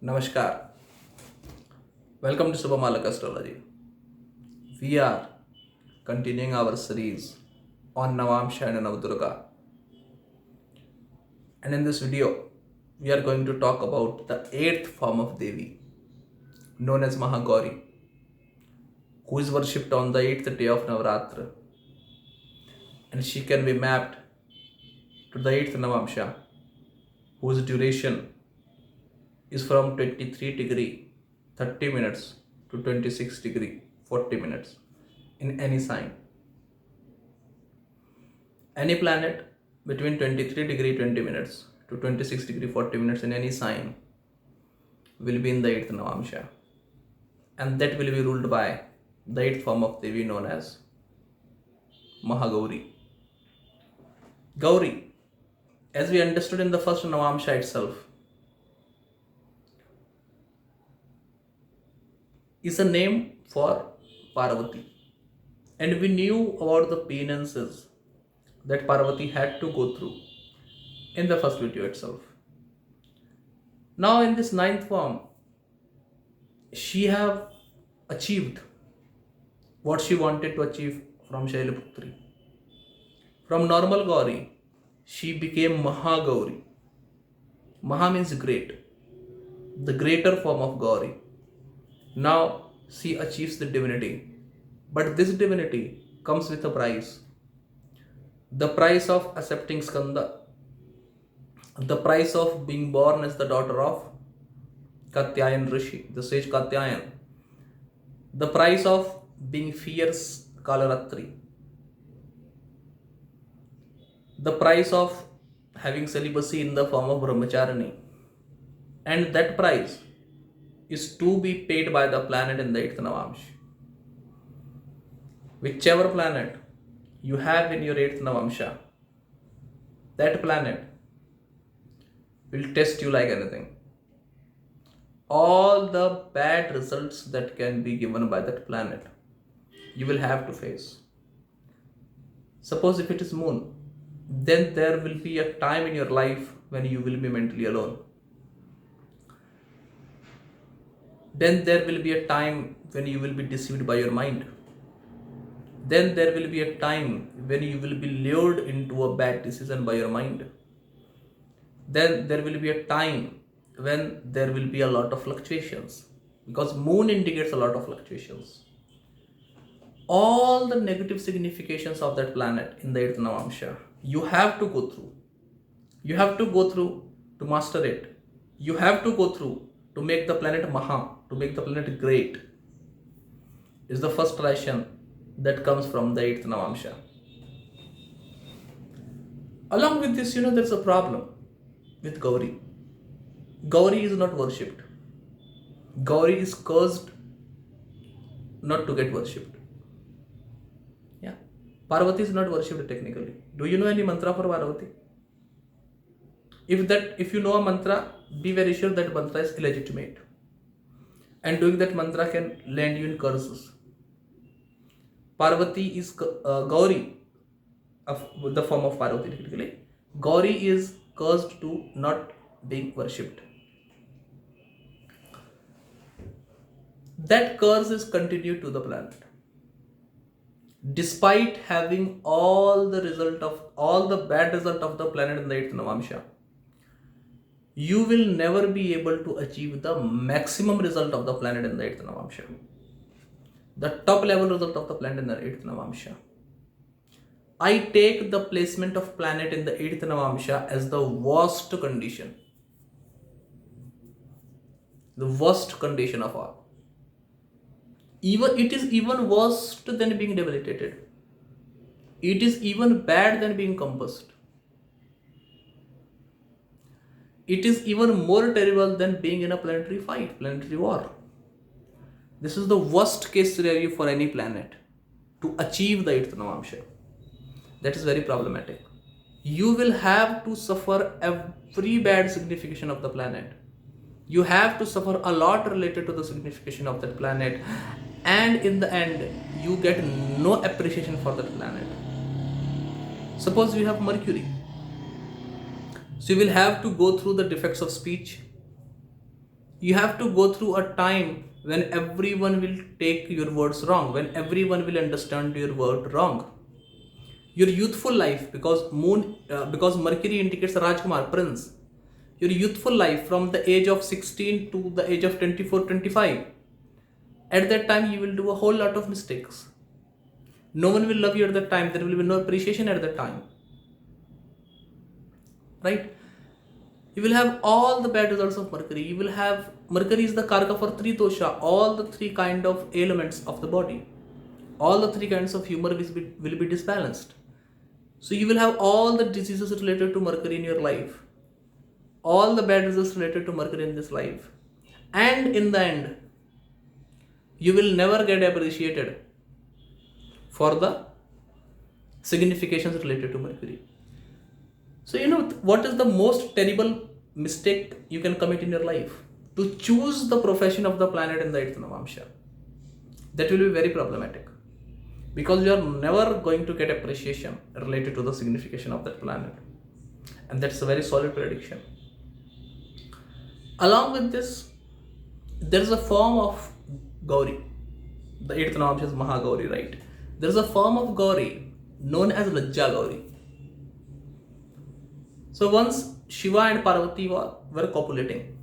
Namaskar. Welcome to Subhamalak Astrology. We are continuing our series on Navamsha and Navdurga. And in this video, we are going to talk about the eighth form of Devi, known as Mahagauri, who is worshipped on the eighth day of Navratra. And she can be mapped to the eighth Navamsha, whose duration is from 23 degree 30 minutes to 26 degree 40 minutes in any sign. Any planet between 23 degree 20 minutes to 26 degree 40 minutes in any sign will be in the 8th Navamsha, and that will be ruled by the 8th form of Devi known as Mahagauri. Gauri, as we understood in the first Navamsha itself, is a name for Parvati, and we knew about the penances that Parvati had to go through in the first video itself. Now in this ninth form, she have achieved what she wanted to achieve from Shailaputri. From normal Gauri, she became Mahagauri. Maha means great, the greater form of Gauri. Now she achieves the divinity, but this divinity comes with a price. The price of accepting Skanda, the price of being born as the daughter of Katyayan Rishi, the sage Katyayan, the price of being fierce Kalaratri, the price of having celibacy in the form of Brahmacharani, and that price is to be paid by the planet in the 8th Navamsha. Whichever planet you have in your 8th Navamsha, that planet will test you like anything. All the bad results that can be given by that planet, you will have to face. Suppose if it is moon, then there will be a time in your life when you will be mentally alone. Then there will be a time when you will be deceived by your mind. Then there will be a time when you will be lured into a bad decision by your mind. Then there will be a time when there will be a lot of fluctuations, because moon indicates a lot of fluctuations. All the negative significations of that planet in the 8th Navamsha, you have to go through. You have to go through to master it. You have to go through to make the planet Maha, to make the planet great. Is the first ration that comes from the 8th Navamsha. Along with this, there's a problem with Gauri. Gauri is not worshipped. Gauri is cursed not to get worshipped. Yeah. Parvati is not worshipped technically. Do you know any mantra for Parvati? If you know a mantra, be very sure that mantra is illegitimate. And doing that mantra can land you in curses. Parvati is Gauri, of the form of Parvati technically. Gauri is cursed to not being worshipped. That curse is continued to the planet. Despite having all the bad result of the planet in the 8th Navamsha, you will never be able to achieve the maximum result of the planet in the 8th Navamsha. The top level result of the planet in the 8th Navamsha. I take the placement of planet in the 8th Navamsha as the worst condition. The worst condition of all. It is even worse than being debilitated. It is even bad than being compassed. It is even more terrible than being in a planetary fight, planetary war. This is the worst case scenario for any planet to achieve the 8th Navamsha. That is very problematic. You will have to suffer every bad signification of the planet. You have to suffer a lot related to the signification of that planet, and in the end, you get no appreciation for that planet. Suppose you have Mercury. So you will have to go through the defects of speech. You have to go through a time when everyone will take your words wrong, when everyone will understand your word wrong. Your youthful life, because Mercury indicates Rajkumar, prince. Your youthful life from the age of 16 to the age of 24, 25. At that time, you will do a whole lot of mistakes. No one will love you at that time. There will be no appreciation at that time. Right? You will have all the bad results of Mercury. You will have Mercury is the karaka for three dosha, all the three kind of elements of the body. All the three kinds of humor will be disbalanced. So you will have all the diseases related to Mercury in your life, all the bad results related to Mercury in this life, and in the end, you will never get appreciated for the significations related to Mercury. So what is the most terrible mistake you can commit in your life? To choose the profession of the planet in the 8th Navamsha. That will be very problematic, because you are never going to get appreciation related to the signification of that planet, and that's a very solid prediction. Along with this, there is a form of Gauri. The 8th Navamsha is Mahagauri, right? There is a form of Gauri known as Lajja Gauri. So once Shiva and Parvati were copulating,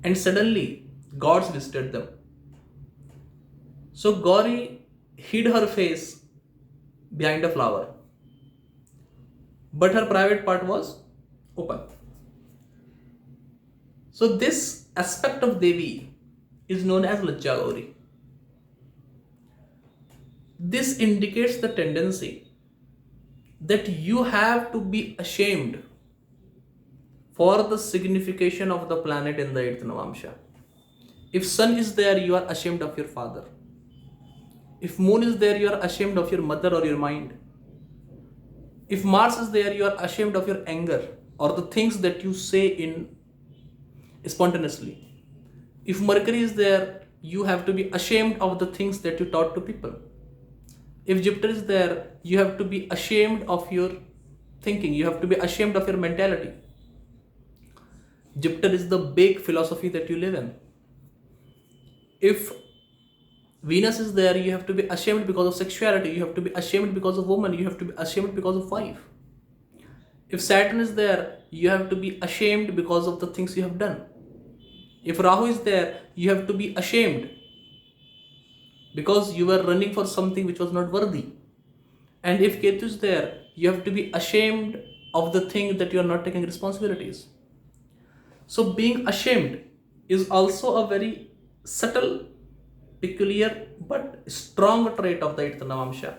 and suddenly gods visited them. So Gauri hid her face behind a flower, but her private part was open. So this aspect of Devi is known as Lajja Gauri. This indicates the tendency that you have to be ashamed for the signification of the planet in the 8th Navamsha. If sun is there, you are ashamed of your father. If moon is there, you are ashamed of your mother or your mind. If Mars is there, you are ashamed of your anger or the things that you say spontaneously. If Mercury is there, you have to be ashamed of the things that you taught to people. If Jupiter is there, you have to be ashamed of your thinking. You have to be ashamed of your mentality. Jupiter is the big philosophy that you live in. If Venus is there, you have to be ashamed because of sexuality. You have to be ashamed because of woman. You have to be ashamed because of wife. If Saturn is there, you have to be ashamed because of the things you have done. If Rahu is there, you have to be ashamed because you were running for something which was not worthy. And if Ketu is there, you have to be ashamed of the thing that you are not taking responsibilities. So being ashamed is also a very subtle, peculiar, but strong trait of the 8th Navamsha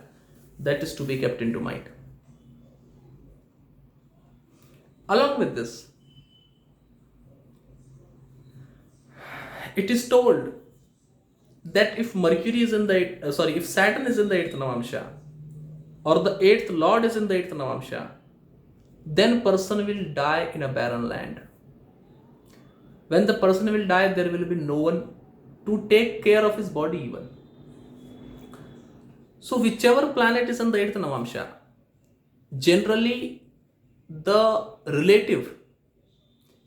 that is to be kept into mind. Along with this, it is told that if Mercury is in the if Saturn is in the 8th Navamsha, or the 8th Lord is in the 8th Navamsha, then person will die in a barren land. When the person will die, there will be no one to take care of his body even. So whichever planet is in the 8th Navamsha, generally the relative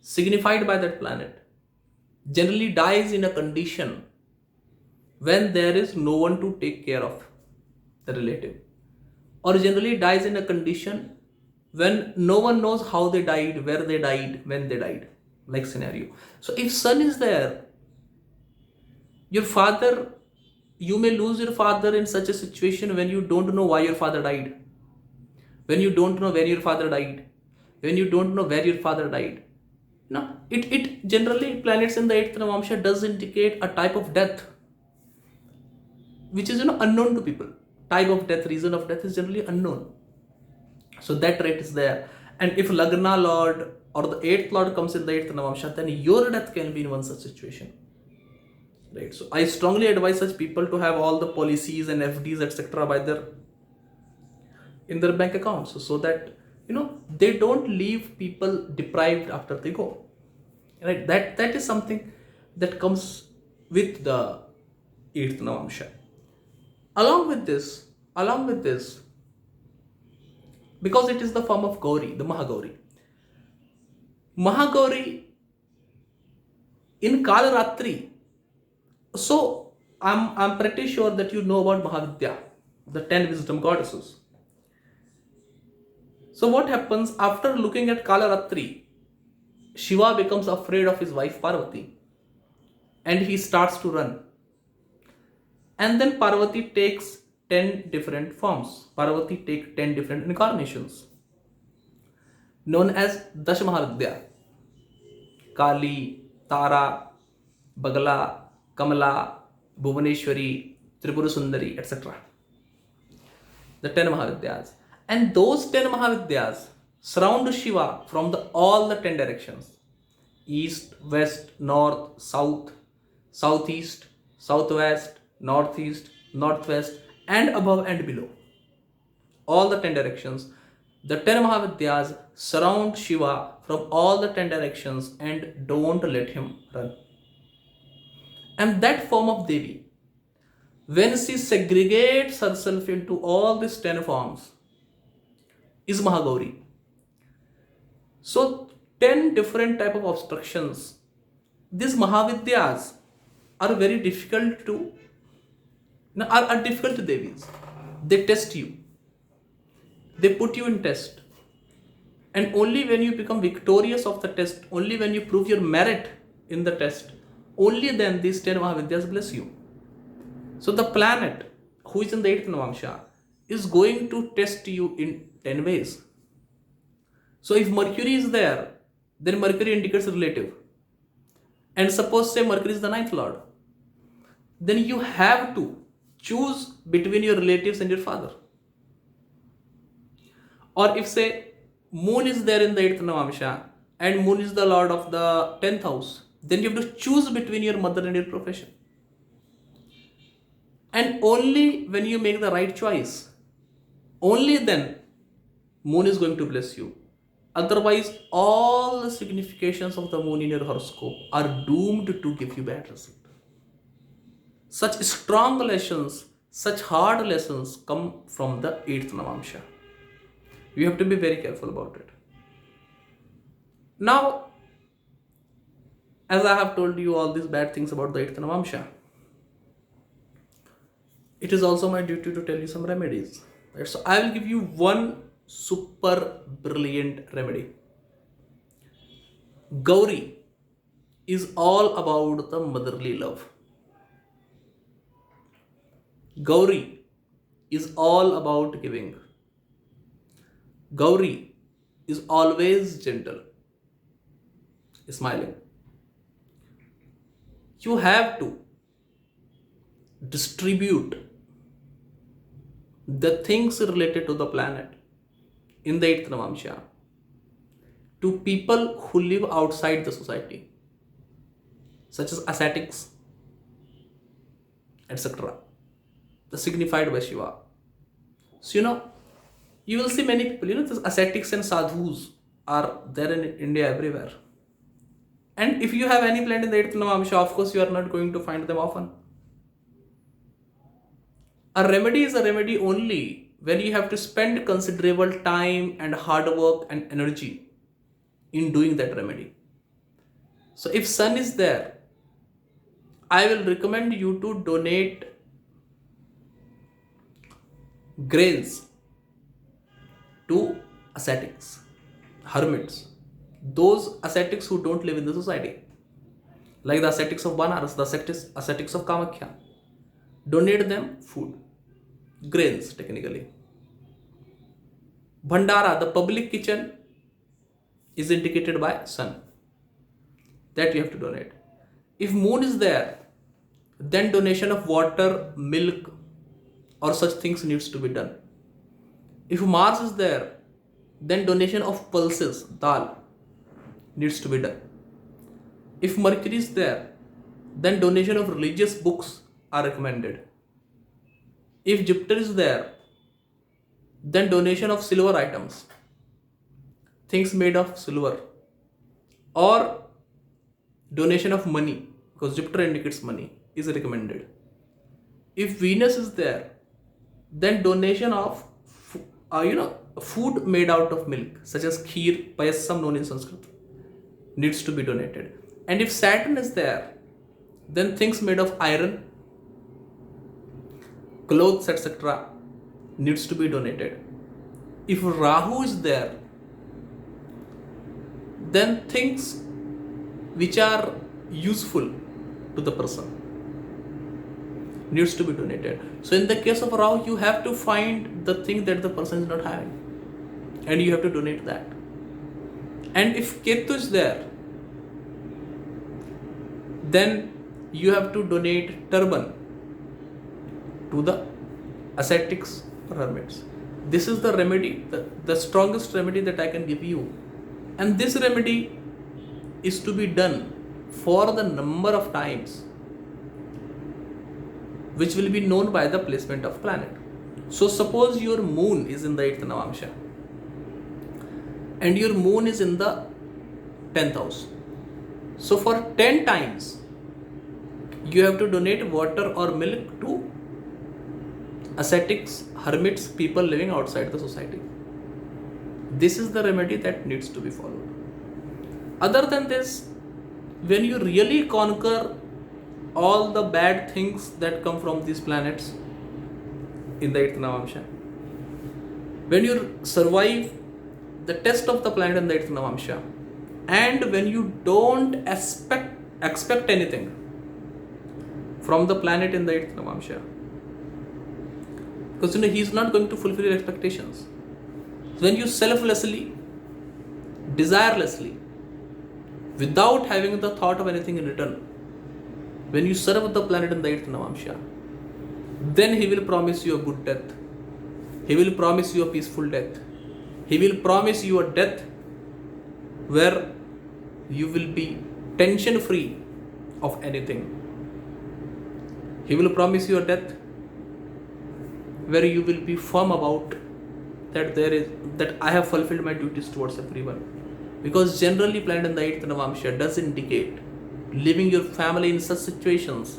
signified by that planet generally dies in a condition when there is no one to take care of the relative, or generally dies in a condition when no one knows how they died, where they died, when they died, like scenario. So if sun is there, your father, you may lose your father in such a situation when you don't know why your father died, when you don't know when your father died, when you don't know where your father died. No, it generally, planets in the 8th Navamsha does indicate a type of death which is unknown to people. Type of death, reason of death is generally unknown. So that trait is there. And if Lagna Lord or the 8th Lord comes in the 8th Navamsha, then your death can be in one such situation. Right. So I strongly advise such people to have all the policies and FDs, etc. in their bank accounts, so that they don't leave people deprived after they go. Right. That is something that comes with the 8th Navamsha. Along with this, because it is the form of Gauri, the Mahagauri. Mahagauri In Kalaratri, so I'm pretty sure that you know about Mahavidya, the 10 wisdom goddesses. So what happens after looking at Kalaratri? Shiva becomes afraid of his wife Parvati and he starts to run. And then Parvati takes 10 different forms. Parvati takes 10 different incarnations known as Dash Mahavidya. Kali, Tara, Bagala, Kamala, Bhuvaneshwari, Tripura Sundari, etc. The 10 Mahavidyas. And those 10 Mahavidyas surround Shiva from all the 10 directions: east, west, north, south, southeast, southwest, northeast, northwest, and above and below. All the 10 directions. The 10 Mahavidyas surround Shiva from all the 10 directions and don't let him run. And that form of Devi, when she segregates herself into all these 10 forms, is Mahagauri. So 10 different type of obstructions. These Mahavidyas are very difficult to are difficult to Devis. They test you. They put you in test. And only when you become victorious of the test, only when you prove your merit in the test, only then these 10 Mahavidyas bless you. So the planet who is in the 8th Navamsha is going to test you in 10 ways. So if Mercury is there, then Mercury indicates relative. And suppose say Mercury is the 9th lord, then you have to choose between your relatives and your father. Or if say Moon is there in the 8th Navamsha and Moon is the lord of the 10th house, then you have to choose between your mother and your profession. And only when you make the right choice, only then Moon is going to bless you. Otherwise, all the significations of the Moon in your horoscope are doomed to give you bad result. Such strong lessons, such hard lessons come from the 8th Navamsha. You have to be very careful about it. Now, as I have told you all these bad things about the 8th Navamsha, it is also my duty to tell you some remedies. Right? So I will give you one super brilliant remedy. Gauri is all about the motherly love. Gauri is all about giving. Gauri is always gentle, smiling. You have to distribute the things related to the planet in the 8th Navamsha to people who live outside the society, such as ascetics, etc. The signified by Shiva. So you will see many people, the ascetics and sadhus are there in India everywhere. And if you have any planet in the 8th Navamsha, of course you are not going to find them often. A remedy is a remedy only when you have to spend considerable time and hard work and energy in doing that remedy. So if sun is there, I will recommend you to donate grains to ascetics, hermits, those ascetics who don't live in the society, like the ascetics of Banaras, the ascetics of Kamakhya. Donate them food, grains technically. Bhandara, the public kitchen, is indicated by sun. That you have to donate. If moon is there, then donation of water, milk, or such things needs to be done. If Mars is there, then donation of pulses, dal, needs to be done. If Mercury is there, then donation of religious books are recommended. If Jupiter is there, then donation of silver items, things made of silver, or donation of money, because Jupiter indicates money, is recommended. If Venus is there, then donation of food made out of milk, such as kheer, payasam known in Sanskrit, needs to be donated. And if Saturn is there, then things made of iron, clothes, etc. needs to be donated. If Rahu is there, then things which are useful to the person needs to be donated. So in the case of Rahu, you have to find the thing that the person is not having and you have to donate that. And if Ketu is there, then you have to donate turban to the ascetics or hermits. This is the remedy, the strongest remedy that I can give you. And this remedy is to be done for the number of times which will be known by the placement of planet. So suppose your moon is in the 8th Navamsha and your moon is in the 10th house. So for 10 times you have to donate water or milk to ascetics, hermits, people living outside the society. This is the remedy that needs to be followed. Other than this, when you really conquer all the bad things that come from these planets in the 8th Navamsha, when you survive the test of the planet in the 8th Navamsha, and when you don't expect anything from the planet in the 8th Navamsha, because he is not going to fulfill your expectations. When you selflessly, desirelessly, without having the thought of anything in return, when you serve the planet in the 8th Navamsha, then he will promise you a good death. He will promise you a peaceful death. He will promise you a death where you will be tension free of anything. He will promise you a death where you will be firm about that I have fulfilled my duties towards everyone. Because generally planet in the 8th Navamsha does indicate leaving your family in such situations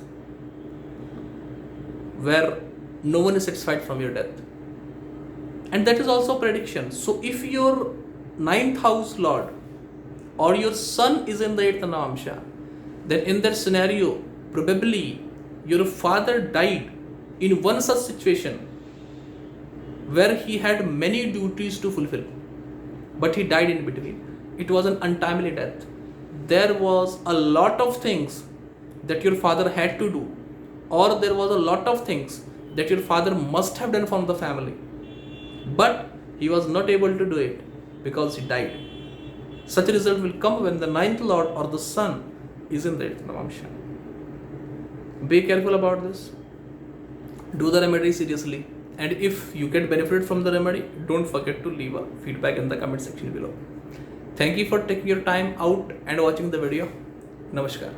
where no one is satisfied from your death. And that is also a prediction. So if your 9th house lord or your son is in the 8th Navamsha, then in that scenario, probably your father died in one such situation where he had many duties to fulfill, but he died in between. It was an untimely death. There was a lot of things that your father had to do, or there was a lot of things that your father must have done for the family, but he was not able to do it because he died. Such a result will come when the 9th lord or the son is in the 8th Navamsha. Be careful about this. Do the remedy seriously. And if you get benefit from the remedy, don't forget to leave a feedback in the comment section below. Thank you for taking your time out and watching the video. Namaskar.